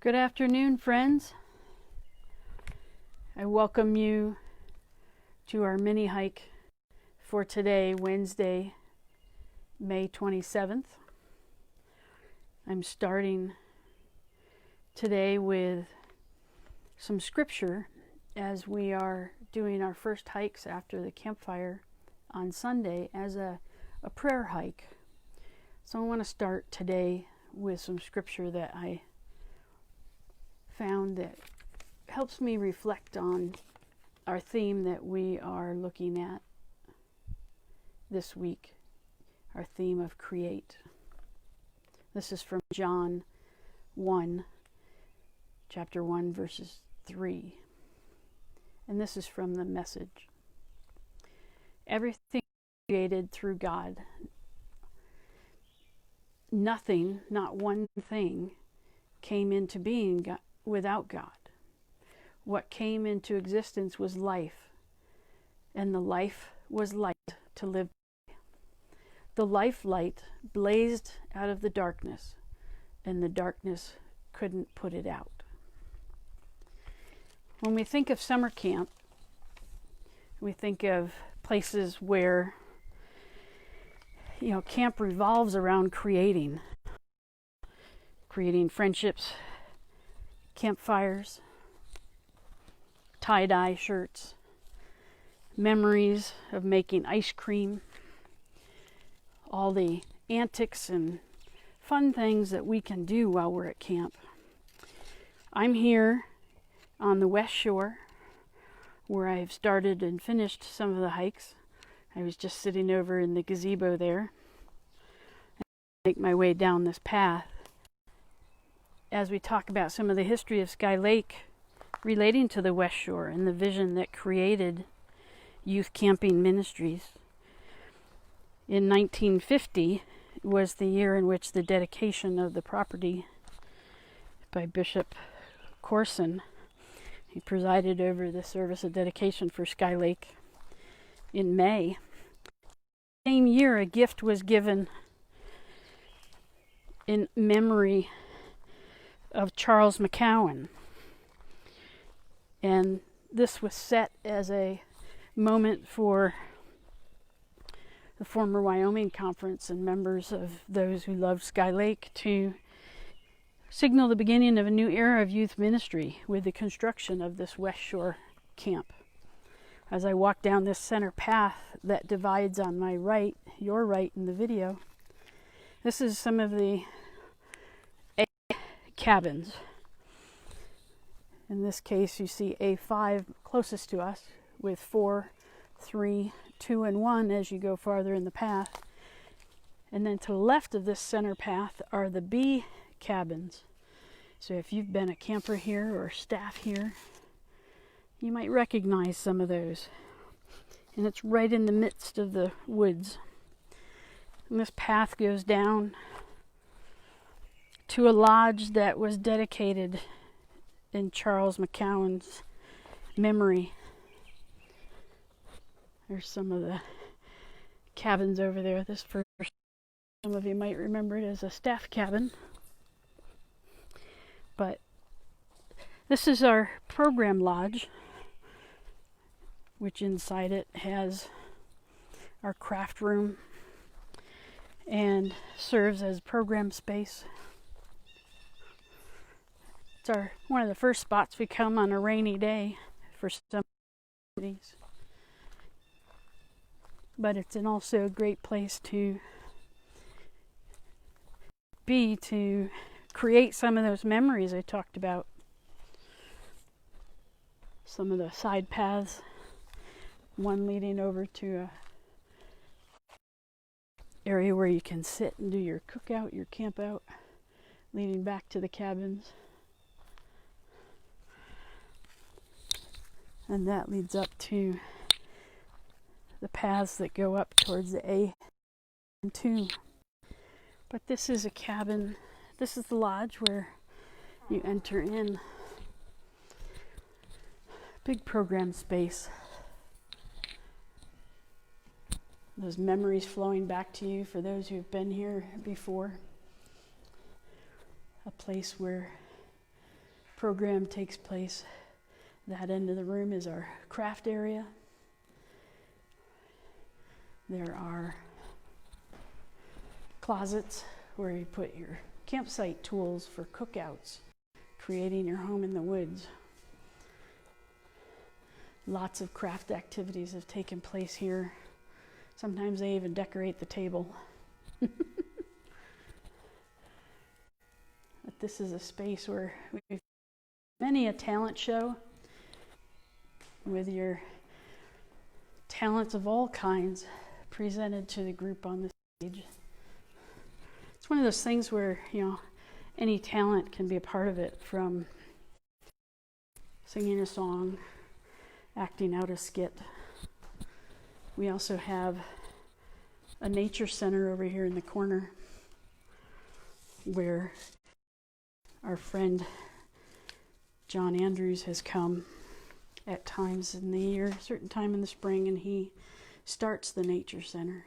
Good afternoon, friends. I welcome you to our mini hike for today, Wednesday, May 27th. I'm starting today with some scripture as we are doing our first hikes after the campfire on Sunday as a prayer hike. So I want to start today with some scripture that I found that helps me reflect on our theme that we are looking at this week, our theme of create. This is from John 1, chapter 1, verses 3. And this is from the Message. Everything created through God. Nothing, not one thing, came into being without God. What came into existence was life, and the life was light to live by. The life light blazed out of the darkness, and the darkness couldn't put it out. When we think of summer camp, we think of places where, camp revolves around creating friendships, campfires, tie-dye shirts, memories of making ice cream, all the antics and fun things that we can do while we're at camp. I'm here on the West Shore where I've started and finished some of the hikes. I was just sitting over in the gazebo there. I make my way down this path as we talk about some of the history of Sky Lake relating to the West Shore and the vision that created youth camping ministries. In 1950 was the year in which the dedication of the property by Bishop Corson. He presided over the service of dedication for Sky Lake in May. Same year, a gift was given in memory of Charles McCowan. And this was set as a moment for the former Wyoming Conference and members of those who loved Sky Lake to signal the beginning of a new era of youth ministry with the construction of this West Shore camp. As I walk down this center path that divides on my right, your right in the video, this is some of the cabins. In this case, you see A5 closest to us with 4, 3, 2, and 1 as you go farther in the path. And then to the left of this center path are the B cabins. So if you've been a camper here or staff here, you might recognize some of those. And it's right in the midst of the woods. And this path goes down to a lodge that was dedicated in Charles McCowan's memory. There's some of the cabins over there. This first, some of you might remember it as a staff cabin. But this is our program lodge, which inside it has our craft room and serves as program space. It's one of the first spots we come on a rainy day for some activities. But it's also a great place to be, to create some of those memories I talked about. Some of the side paths, one leading over to a area where you can sit and do your cookout, your camp out, leading back to the cabins. And that leads up to the paths that go up towards the A and 2. But this is a cabin. This is the lodge where you enter in. Big program space. Those memories flowing back to you for those who've been here before. A place where program takes place. That end of the room is our craft area. There are closets where you put your campsite tools for cookouts, creating your home in the woods. Lots of craft activities have taken place here. Sometimes they even decorate the table. But this is a space where we've many a talent show with your talents of all kinds presented to the group on the stage. It's one of those things where, any talent can be a part of it, from singing a song, acting out a skit. We also have a nature center over here in the corner where our friend John Andrews has come at times in the year, a certain time in the spring, and he starts the nature center.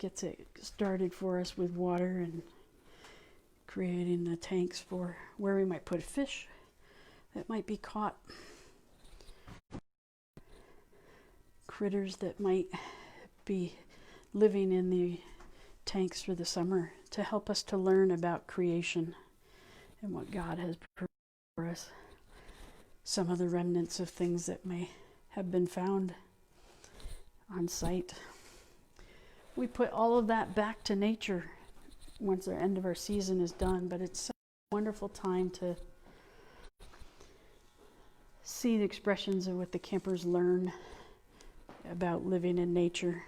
Gets it started for us with water and creating the tanks for where we might put a fish that might be caught, critters that might be living in the tanks for the summer, to help us to learn about creation and what God has prepared for us. Some of the remnants of things that may have been found on site. We put all of that back to nature once our end of our season is done, but it's such a wonderful time to see the expressions of what the campers learn about living in nature.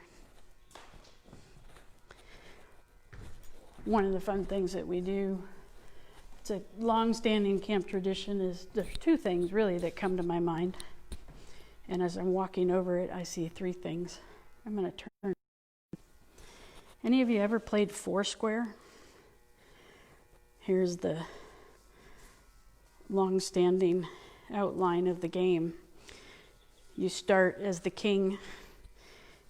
One of the fun things that we do, it's a long-standing camp tradition, is there's two things really that come to my mind. And as I'm walking over it, I see three things. I'm going to turn. Any of you ever played Foursquare? Here's the long-standing outline of the game. You start as the king,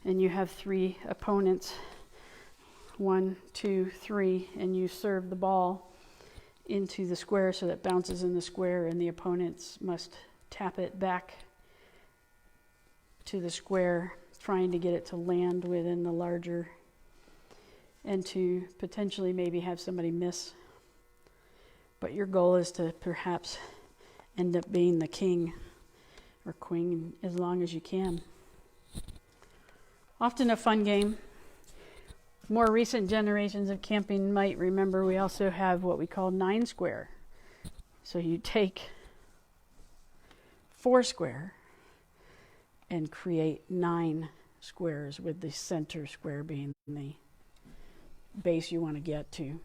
and you have three opponents. 1, 2, 3, and you serve the ball into the square so that it bounces in the square, and the opponents must tap it back to the square, trying to get it to land within the larger, and to potentially maybe have somebody miss. But your goal is to perhaps end up being the king or queen as long as you can. Often a fun game. More recent generations of camping might remember we also have what we call 9 square. So you take 4 square and create 9 squares, with the center square being the base you want to get to.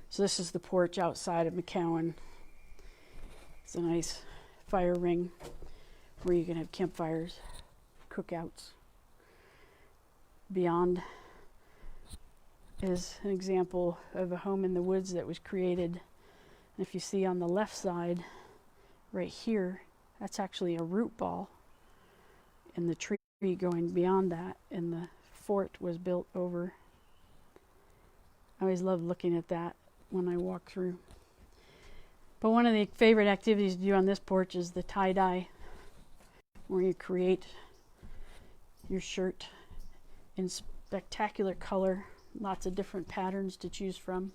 So this is the porch outside of McCowan. It's a nice fire ring where you can have campfires, cookouts. Beyond is an example of a home in the woods that was created. And if you see on the left side, right here, that's actually a root ball in the tree going beyond that, and the fort was built over. I always love looking at that when I walk through. But one of the favorite activities to do on this porch is the tie-dye, where you create your shirt in spectacular color, lots of different patterns to choose from.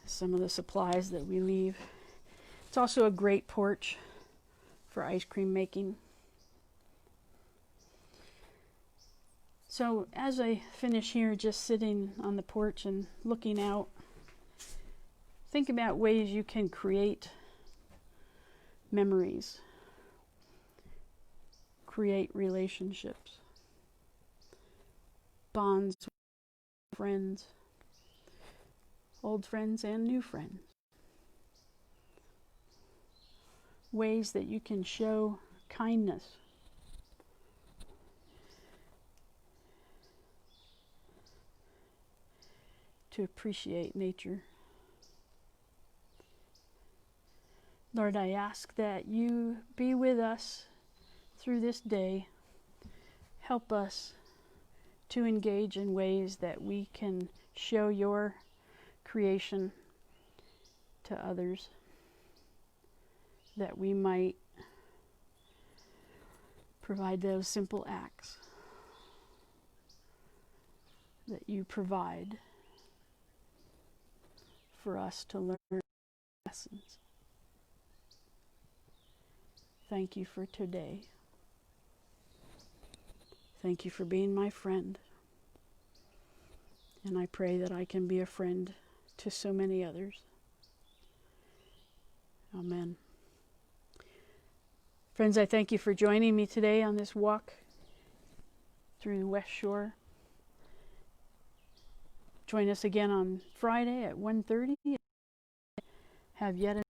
Some of the supplies that we leave. It's also a great porch for ice cream making. So as I finish here, just sitting on the porch and looking out, think about ways you can create memories, create relationships, bonds with friends, old friends and new friends. Ways that you can show kindness. To appreciate nature. Lord, I ask that you be with us through this day. Help us to engage in ways that we can show your creation, to others, that we might provide those simple acts that you provide for us to learn lessons. Thank you for today. Thank you for being my friend. And I pray that I can be a friend to so many others. Amen. Friends, I thank you for joining me today on this walk through the West Shore. Join us again on Friday at 1:30. Have yet